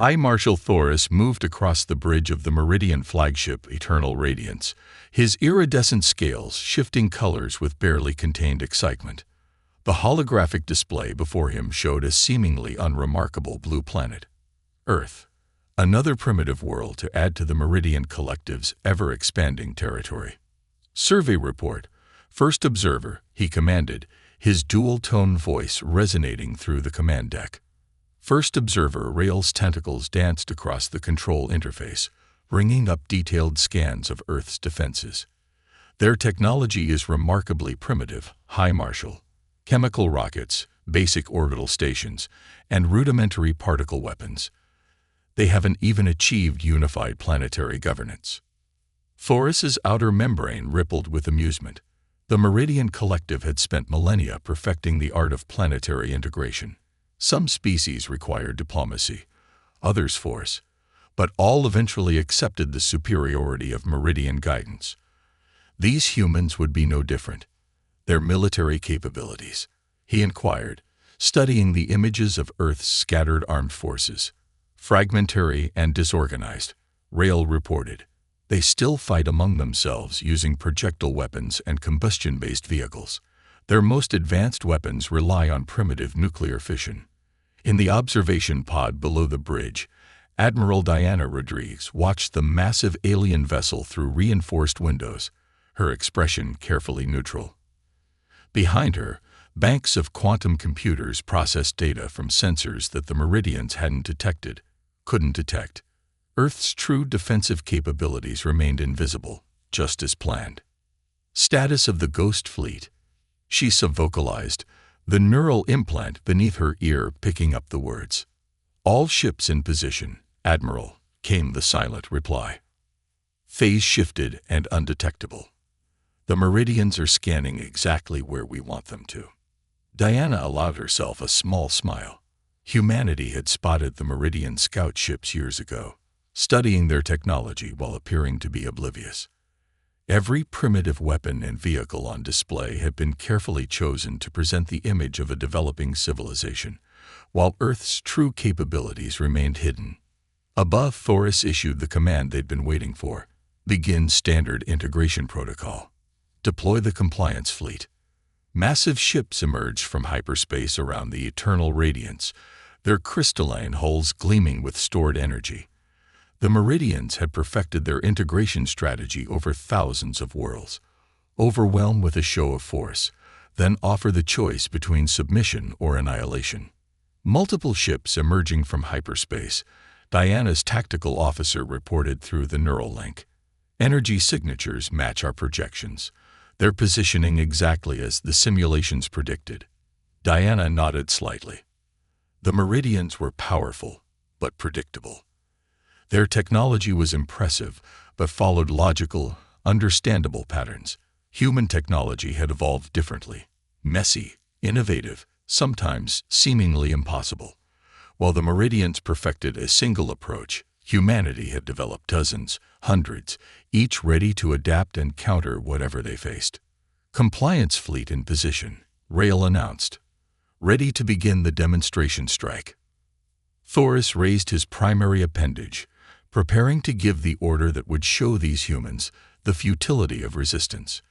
High Marshal Thoris moved across the bridge of the Meridian flagship Eternal Radiance, his iridescent scales shifting colors with barely contained excitement. The holographic display before him showed a seemingly unremarkable blue planet. Earth, another primitive world to add to the Meridian Collective's ever-expanding territory. Survey report. First observer, he commanded, his dual-tone voice resonating through the command deck. First observer Rael's tentacles danced across the control interface, bringing up detailed scans of Earth's defenses. Their technology is remarkably primitive, High Marshal. Chemical rockets, basic orbital stations, and rudimentary particle weapons. They haven't even achieved unified planetary governance. Thoris's outer membrane rippled with amusement. The Meridian Collective had spent millennia perfecting the art of planetary integration. Some species required diplomacy, others force, but all eventually accepted the superiority of Meridian guidance. These humans would be no different. Their military capabilities, he inquired, studying the images of Earth's scattered armed forces. Fragmentary and disorganized, Rael reported. They still fight among themselves using projectile weapons and combustion-based vehicles. Their most advanced weapons rely on primitive nuclear fission. In the observation pod below the bridge, Admiral Diana Rodriguez watched the massive alien vessel through reinforced windows, her expression carefully neutral. Behind her, banks of quantum computers processed data from sensors that the Meridians couldn't detect. Earth's true defensive capabilities remained invisible, just as planned. Status of the Ghost Fleet. She subvocalized, the neural implant beneath her ear picking up the words. All ships in position, Admiral, came the silent reply. Phase shifted and undetectable. The Meridians are scanning exactly where we want them to. Diana allowed herself a small smile. Humanity had spotted the Meridian scout ships years ago, studying their technology while appearing to be oblivious. Every primitive weapon and vehicle on display had been carefully chosen to present the image of a developing civilization, while Earth's true capabilities remained hidden. Above, Thoris issued the command they'd been waiting for. Begin standard integration protocol. Deploy the compliance fleet. Massive ships emerged from hyperspace around the Eternal Radiance, their crystalline hulls gleaming with stored energy. The Meridians had perfected their integration strategy over thousands of worlds. Overwhelm with a show of force, then offer the choice between submission or annihilation. Multiple ships emerging from hyperspace, Diana's tactical officer reported through the neural link. Energy signatures match our projections. They're positioning exactly as the simulations predicted. Diana nodded slightly. The Meridians were powerful, but predictable. Their technology was impressive, but followed logical, understandable patterns. Human technology had evolved differently. Messy, innovative, sometimes seemingly impossible. While the Meridians perfected a single approach, humanity had developed dozens, hundreds, each ready to adapt and counter whatever they faced. Compliance fleet in position, Rael announced. Ready to begin the demonstration strike. Thoris raised his primary appendage, preparing to give the order that would show these humans the futility of resistance.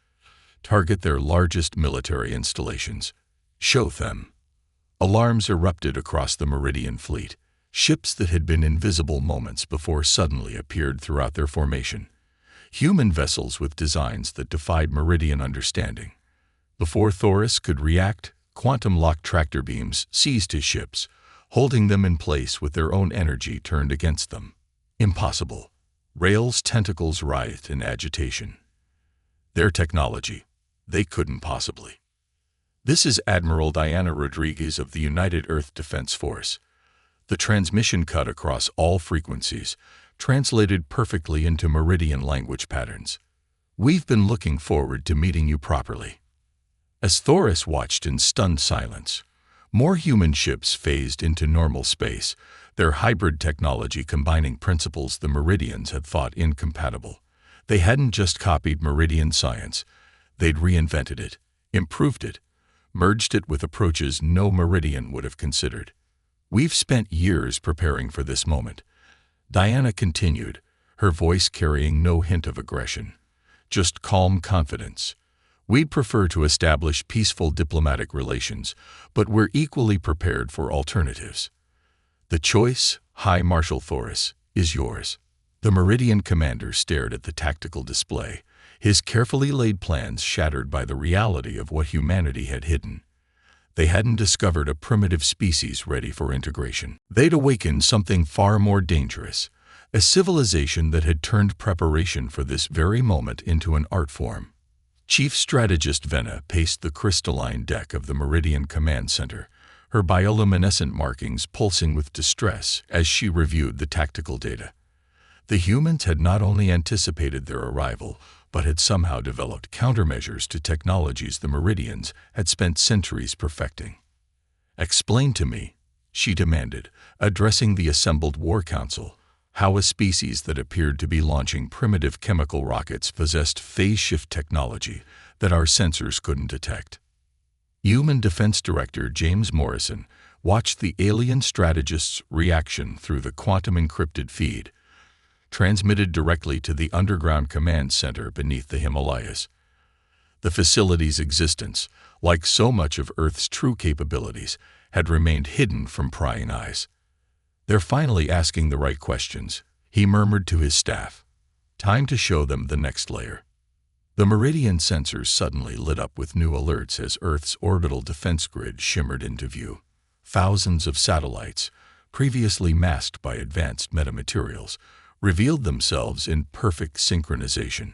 Target their largest military installations. Show them. Alarms erupted across the Meridian fleet. Ships that had been invisible moments before suddenly appeared throughout their formation. Human vessels with designs that defied Meridian understanding. Before Thoris could react, quantum-locked tractor beams seized his ships, holding them in place with their own energy turned against them. Impossible. Rael's tentacles writhed in agitation. Their technology. They couldn't possibly. This is Admiral Diana Rodriguez of the United Earth Defense Force. The transmission cut across all frequencies, translated perfectly into Meridian language patterns. We've been looking forward to meeting you properly. As Thoris watched in stunned silence, more human ships phased into normal space, their hybrid technology combining principles the Meridians had thought incompatible. They hadn't just copied Meridian science, they'd reinvented it, improved it, merged it with approaches no Meridian would have considered. We've spent years preparing for this moment. Diana continued, her voice carrying no hint of aggression, just calm confidence. We'd prefer to establish peaceful diplomatic relations, but we're equally prepared for alternatives. The choice, High Marshal Thoris, is yours. The Meridian commander stared at the tactical display, his carefully laid plans shattered by the reality of what humanity had hidden. They hadn't discovered a primitive species ready for integration. They'd awakened something far more dangerous, a civilization that had turned preparation for this very moment into an art form. Chief Strategist Venna paced the crystalline deck of the Meridian Command Center, her bioluminescent markings pulsing with distress as she reviewed the tactical data. The humans had not only anticipated their arrival, but had somehow developed countermeasures to technologies the Meridians had spent centuries perfecting. "Explain to me," she demanded, addressing the assembled war council, how a species that appeared to be launching primitive chemical rockets possessed phase-shift technology that our sensors couldn't detect. Human Defense Director James Morrison watched the alien strategist's reaction through the quantum-encrypted feed, transmitted directly to the underground command center beneath the Himalayas. The facility's existence, like so much of Earth's true capabilities, had remained hidden from prying eyes. "They're finally asking the right questions," he murmured to his staff. "Time to show them the next layer." The Meridian sensors suddenly lit up with new alerts as Earth's orbital defense grid shimmered into view. Thousands of satellites, previously masked by advanced metamaterials, revealed themselves in perfect synchronization.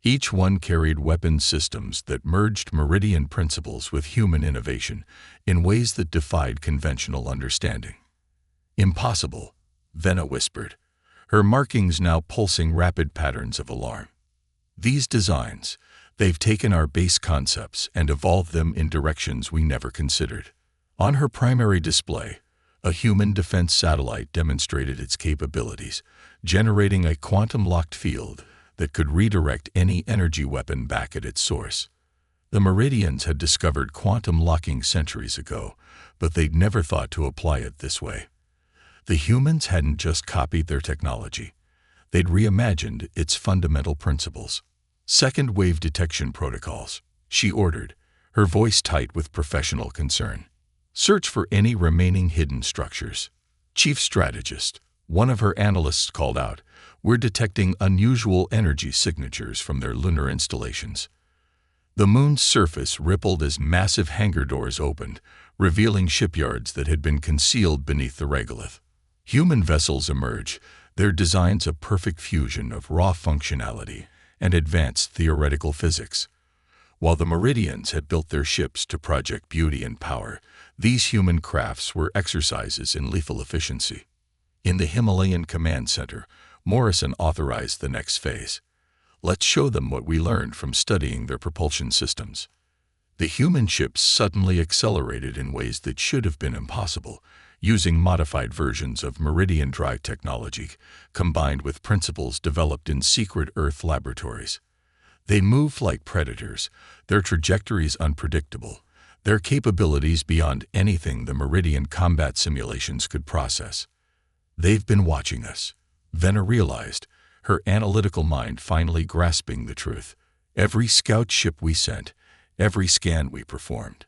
Each one carried weapons systems that merged Meridian principles with human innovation in ways that defied conventional understanding. "Impossible," Venna whispered, her markings now pulsing rapid patterns of alarm. "These designs, they've taken our base concepts and evolved them in directions we never considered." On her primary display, a human defense satellite demonstrated its capabilities, generating a quantum-locked field that could redirect any energy weapon back at its source. The Meridians had discovered quantum locking centuries ago, but they'd never thought to apply it this way. The humans hadn't just copied their technology. They'd reimagined its fundamental principles. "Second-wave detection protocols," she ordered, her voice tight with professional concern. "Search for any remaining hidden structures." "Chief Strategist," one of her analysts called out, "we're detecting unusual energy signatures from their lunar installations." The moon's surface rippled as massive hangar doors opened, revealing shipyards that had been concealed beneath the regolith. Human vessels emerged, their designs a perfect fusion of raw functionality and advanced theoretical physics. While the Meridians had built their ships to project beauty and power, these human crafts were exercises in lethal efficiency. In the Himalayan Command Center, Morrison authorized the next phase. "Let's show them what we learned from studying their propulsion systems." The human ships suddenly accelerated in ways that should have been impossible, using modified versions of Meridian drive technology, combined with principles developed in secret Earth laboratories. They moved like predators, their trajectories unpredictable, their capabilities beyond anything the Meridian combat simulations could process. "They've been watching us," Venna realized, her analytical mind finally grasping the truth. "Every scout ship we sent, every scan we performed.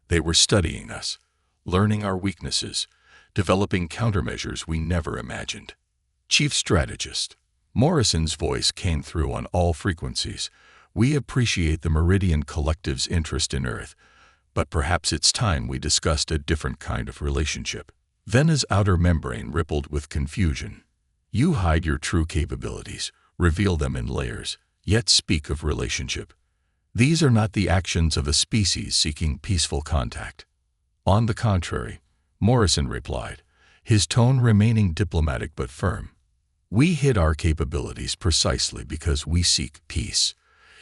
They were studying us, learning our weaknesses, developing countermeasures we never imagined." "Chief Strategist," Morrison's voice came through on all frequencies, "we appreciate the Meridian Collective's interest in Earth, but perhaps it's time we discussed a different kind of relationship." Venna's outer membrane rippled with confusion. "You hide your true capabilities, reveal them in layers, yet speak of relationship. These are not the actions of a species seeking peaceful contact." "On the contrary," Morrison replied, his tone remaining diplomatic but firm. "We hid our capabilities precisely because we seek peace.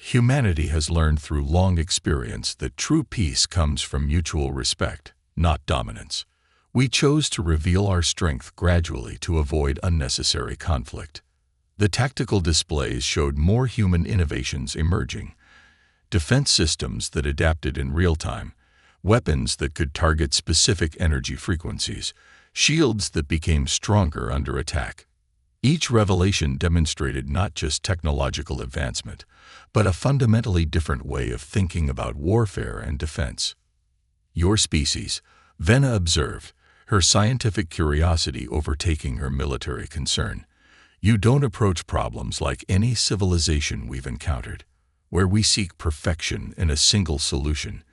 Humanity has learned through long experience that true peace comes from mutual respect, not dominance. We chose to reveal our strength gradually to avoid unnecessary conflict." The tactical displays showed more human innovations emerging. Defense systems that adapted in real time, weapons that could target specific energy frequencies, shields that became stronger under attack. Each revelation demonstrated not just technological advancement, but a fundamentally different way of thinking about warfare and defense. Your species, Venna observed, her scientific curiosity overtaking her military concern. You don't approach problems like any civilization we've encountered, where we seek perfection in a single solution.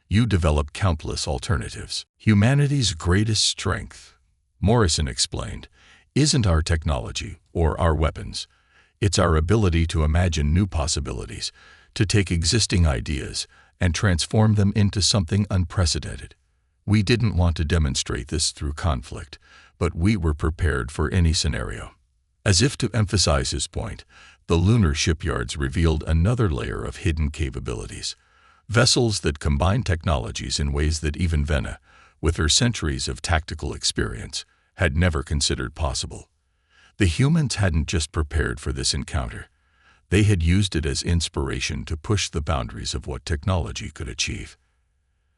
You develop countless alternatives. Humanity's greatest strength, Morrison explained, isn't our technology or our weapons. It's our ability to imagine new possibilities, to take existing ideas and transform them into something unprecedented. We didn't want to demonstrate this through conflict, but we were prepared for any scenario. As if to emphasize his point, the lunar shipyards revealed another layer of hidden capabilities. Vessels that combine technologies in ways that even Venna, with her centuries of tactical experience, had never considered possible. The humans hadn't just prepared for this encounter. They had used it as inspiration to push the boundaries of what technology could achieve.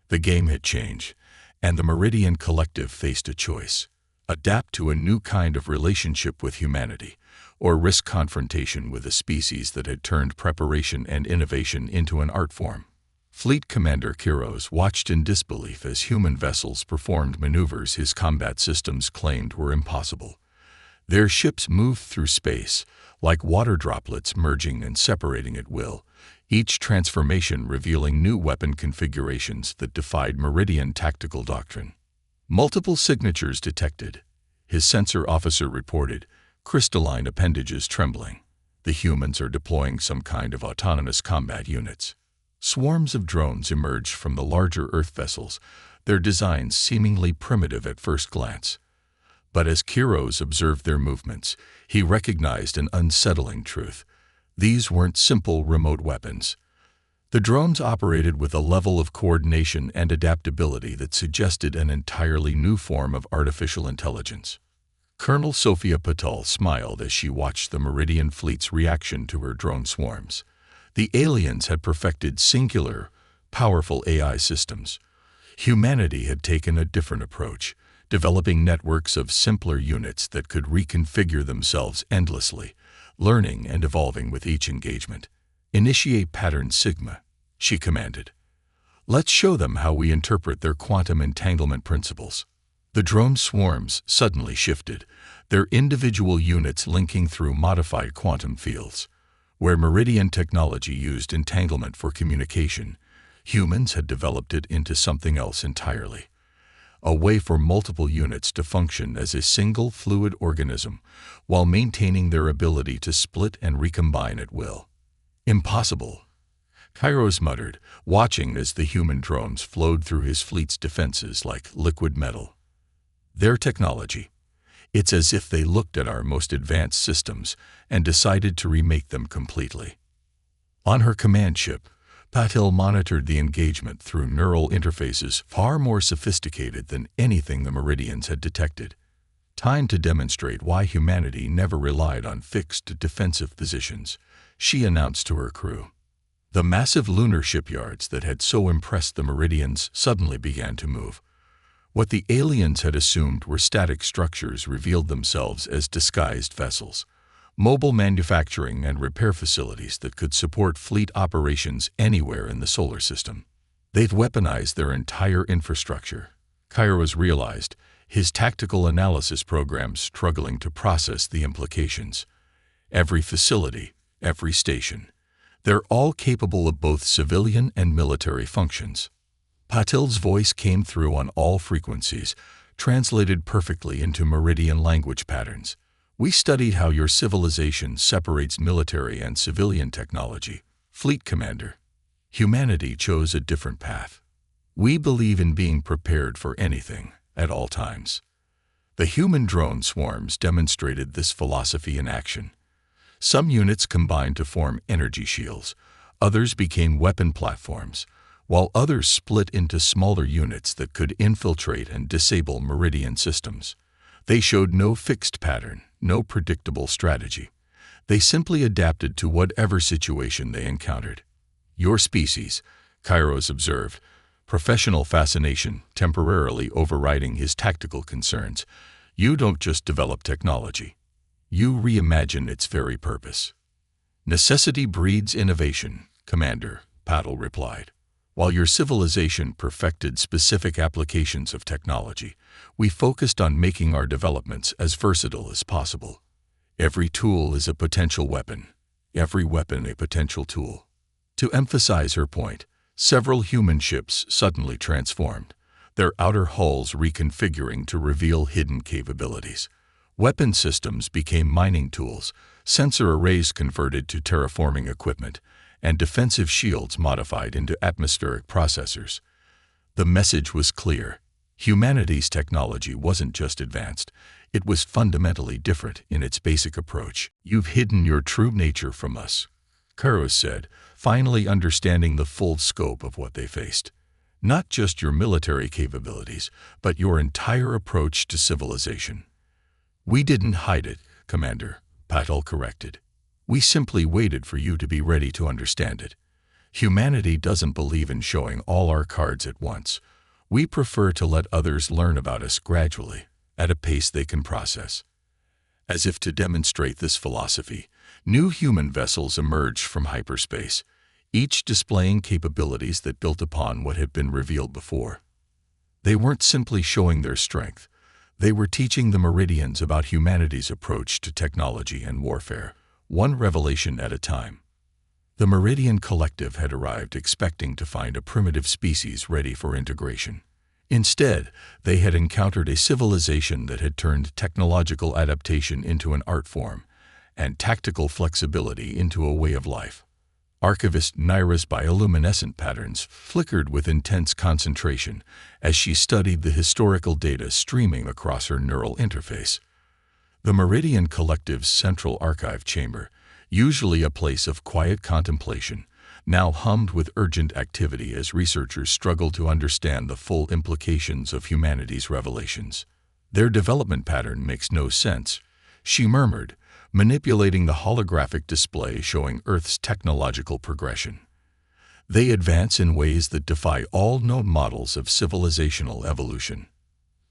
The game had changed, and the Meridian Collective faced a choice: adapt to a new kind of relationship with humanity, or risk confrontation with a species that had turned preparation and innovation into an art form. Fleet Commander Kiros watched in disbelief as human vessels performed maneuvers his combat systems claimed were impossible. Their ships moved through space, like water droplets merging and separating at will, each transformation revealing new weapon configurations that defied Meridian tactical doctrine. Multiple signatures detected, his sensor officer reported, crystalline appendages trembling. The humans are deploying some kind of autonomous combat units. Swarms of drones emerged from the larger Earth vessels, their designs seemingly primitive at first glance. But as Kiros observed their movements, he recognized an unsettling truth. These weren't simple remote weapons. The drones operated with a level of coordination and adaptability that suggested an entirely new form of artificial intelligence. Colonel Sophia Patel smiled as she watched the Meridian fleet's reaction to her drone swarms. The aliens had perfected singular, powerful AI systems. Humanity had taken a different approach, developing networks of simpler units that could reconfigure themselves endlessly, learning and evolving with each engagement. Initiate pattern Sigma, she commanded. Let's show them how we interpret their quantum entanglement principles. The drone swarms suddenly shifted, their individual units linking through modified quantum fields. Where Meridian technology used entanglement for communication, humans had developed it into something else entirely. A way for multiple units to function as a single fluid organism while maintaining their ability to split and recombine at will. Impossible, Kiros muttered, watching as the human drones flowed through his fleet's defenses like liquid metal. Their technology. It's as if they looked at our most advanced systems and decided to remake them completely. On her command ship, Patil monitored the engagement through neural interfaces far more sophisticated than anything the Meridians had detected. Time to demonstrate why humanity never relied on fixed defensive positions, she announced to her crew. The massive lunar shipyards that had so impressed the Meridians suddenly began to move. What the aliens had assumed were static structures revealed themselves as disguised vessels, mobile manufacturing and repair facilities that could support fleet operations anywhere in the solar system. They'd weaponized their entire infrastructure, Kiros realized, his tactical analysis programs struggling to process the implications. Every facility, every station, they're all capable of both civilian and military functions. Patil's voice came through on all frequencies, translated perfectly into Meridian language patterns. We studied how your civilization separates military and civilian technology, Fleet Commander. Humanity chose a different path. We believe in being prepared for anything, at all times. The human drone swarms demonstrated this philosophy in action. Some units combined to form energy shields, others became weapon platforms, while others split into smaller units that could infiltrate and disable Meridian systems. They showed no fixed pattern, no predictable strategy. They simply adapted to whatever situation they encountered. Your species, Kiros observed, professional fascination temporarily overriding his tactical concerns. You don't just develop technology. You reimagine its very purpose. Necessity breeds innovation, Commander, Paddle replied. While your civilization perfected specific applications of technology, we focused on making our developments as versatile as possible. Every tool is a potential weapon, every weapon a potential tool. To emphasize her point, several human ships suddenly transformed, their outer hulls reconfiguring to reveal hidden capabilities. Weapon systems became mining tools, sensor arrays converted to terraforming equipment, and defensive shields modified into atmospheric processors. The message was clear. Humanity's technology wasn't just advanced, it was fundamentally different in its basic approach. You've hidden your true nature from us, Kuros said, finally understanding the full scope of what they faced. Not just your military capabilities, but your entire approach to civilization. We didn't hide it, Commander, Patel corrected. We simply waited for you to be ready to understand it. Humanity doesn't believe in showing all our cards at once. We prefer to let others learn about us gradually, at a pace they can process. As if to demonstrate this philosophy, new human vessels emerged from hyperspace, each displaying capabilities that built upon what had been revealed before. They weren't simply showing their strength. They were teaching the Meridians about humanity's approach to technology and warfare, one revelation at a time. The Meridian Collective had arrived expecting to find a primitive species ready for integration. Instead, they had encountered a civilization that had turned technological adaptation into an art form, and tactical flexibility into a way of life. Archivist Naira's bioluminescent patterns flickered with intense concentration as she studied the historical data streaming across her neural interface. The Meridian Collective's central archive chamber, usually a place of quiet contemplation, now hummed with urgent activity as researchers struggled to understand the full implications of humanity's revelations. Their development pattern makes no sense, she murmured, manipulating the holographic display showing Earth's technological progression. They advance in ways that defy all known models of civilizational evolution.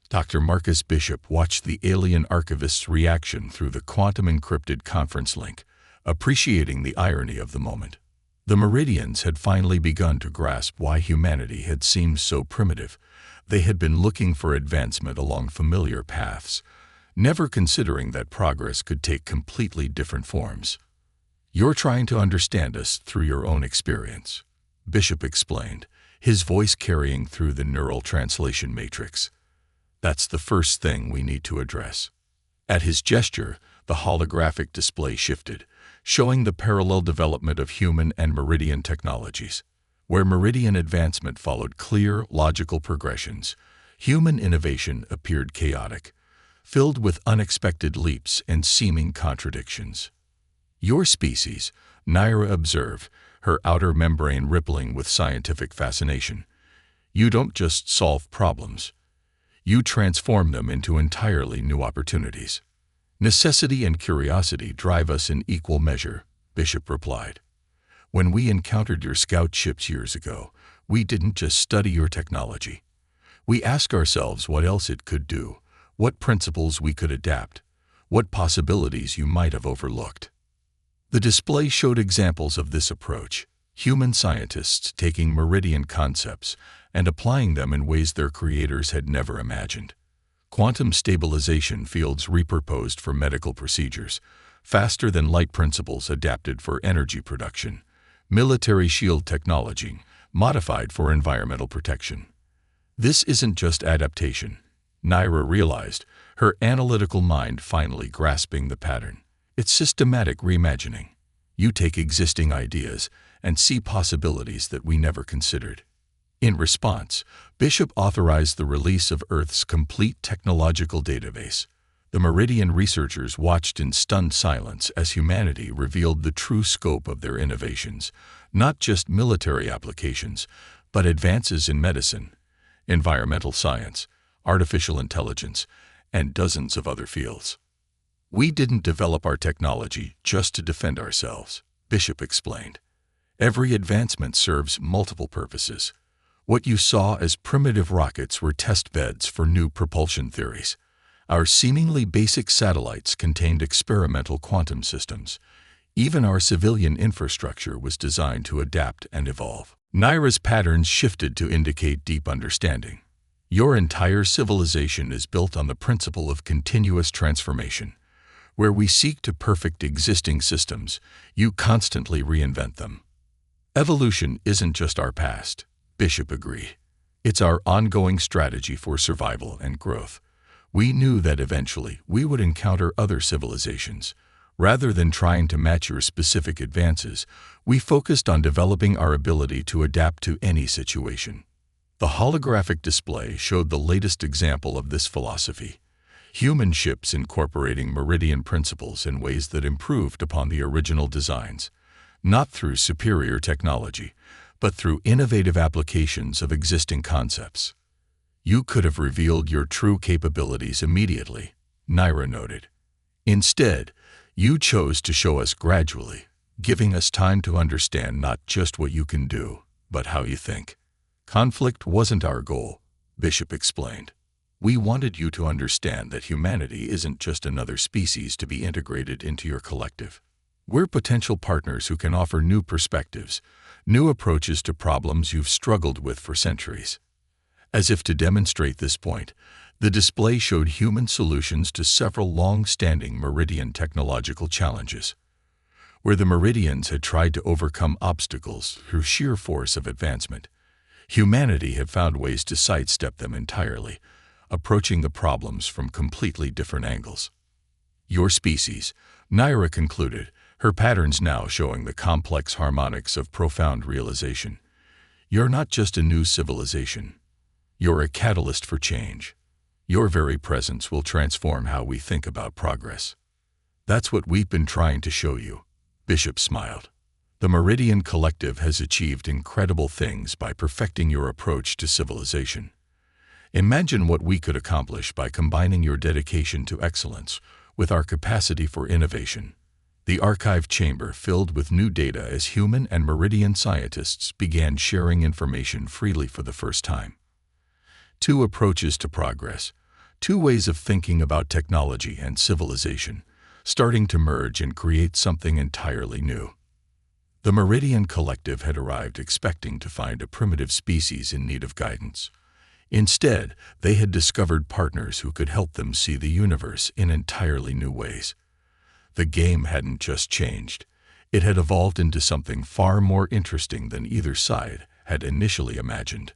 Dr. Marcus Bishop watched the alien archivist's reaction through the quantum-encrypted conference link, appreciating the irony of the moment. The Meridians had finally begun to grasp why humanity had seemed so primitive. They had been looking for advancement along familiar paths, never considering that progress could take completely different forms. You're trying to understand us through your own experience, Bishop explained, his voice carrying through the neural translation matrix. That's the first thing we need to address. At his gesture, the holographic display shifted, showing the parallel development of human and Meridian technologies. Where Meridian advancement followed clear, logical progressions, human innovation appeared chaotic, filled with unexpected leaps and seeming contradictions. Your species, Naira observed, her outer membrane rippling with scientific fascination. You don't just solve problems. You transform them into entirely new opportunities. Necessity and curiosity drive us in equal measure, Bishop replied. When we encountered your scout ships years ago, we didn't just study your technology. We asked ourselves what else it could do, what principles we could adapt, what possibilities you might have overlooked. The display showed examples of this approach, human scientists taking Meridian concepts and applying them in ways their creators had never imagined. Quantum stabilization fields repurposed for medical procedures, faster-than-light principles adapted for energy production, military shield technology modified for environmental protection. This isn't just adaptation, Naira realized, her analytical mind finally grasping the pattern. It's systematic reimagining. You take existing ideas and see possibilities that we never considered. In response, Bishop authorized the release of Earth's complete technological database. The Meridian researchers watched in stunned silence as humanity revealed the true scope of their innovations, not just military applications, but advances in medicine, environmental science, artificial intelligence, and dozens of other fields. We didn't develop our technology just to defend ourselves, Bishop explained. Every advancement serves multiple purposes. What you saw as primitive rockets were test beds for new propulsion theories. Our seemingly basic satellites contained experimental quantum systems. Even our civilian infrastructure was designed to adapt and evolve. Naira's patterns shifted to indicate deep understanding. Your entire civilization is built on the principle of continuous transformation. Where we seek to perfect existing systems, you constantly reinvent them. Evolution isn't just our past, Bishop agreed. It's our ongoing strategy for survival and growth. We knew that eventually we would encounter other civilizations. Rather than trying to match your specific advances, we focused on developing our ability to adapt to any situation. The holographic display showed the latest example of this philosophy. Human ships incorporating Meridian principles in ways that improved upon the original designs, not through superior technology, but through innovative applications of existing concepts. You could have revealed your true capabilities immediately, Naira noted. Instead, you chose to show us gradually, giving us time to understand not just what you can do, but how you think. Conflict wasn't our goal, Bishop explained. We wanted you to understand that humanity isn't just another species to be integrated into your collective. We're potential partners who can offer new perspectives, new approaches to problems you've struggled with for centuries. As if to demonstrate this point, the display showed human solutions to several long-standing Meridian technological challenges. Where the Meridians had tried to overcome obstacles through sheer force of advancement, humanity had found ways to sidestep them entirely, approaching the problems from completely different angles. Your species, Naira concluded, her patterns now showing the complex harmonics of profound realization. You're not just a new civilization. You're a catalyst for change. Your very presence will transform how we think about progress. That's what we've been trying to show you, Bishop smiled. The Meridian Collective has achieved incredible things by perfecting your approach to civilization. Imagine what we could accomplish by combining your dedication to excellence with our capacity for innovation. The archive chamber filled with new data as human and Meridian scientists began sharing information freely for the first time. Two approaches to progress, two ways of thinking about technology and civilization, starting to merge and create something entirely new. The Meridian Collective had arrived expecting to find a primitive species in need of guidance. Instead, they had discovered partners who could help them see the universe in entirely new ways. The game hadn't just changed. It had evolved into something far more interesting than either side had initially imagined.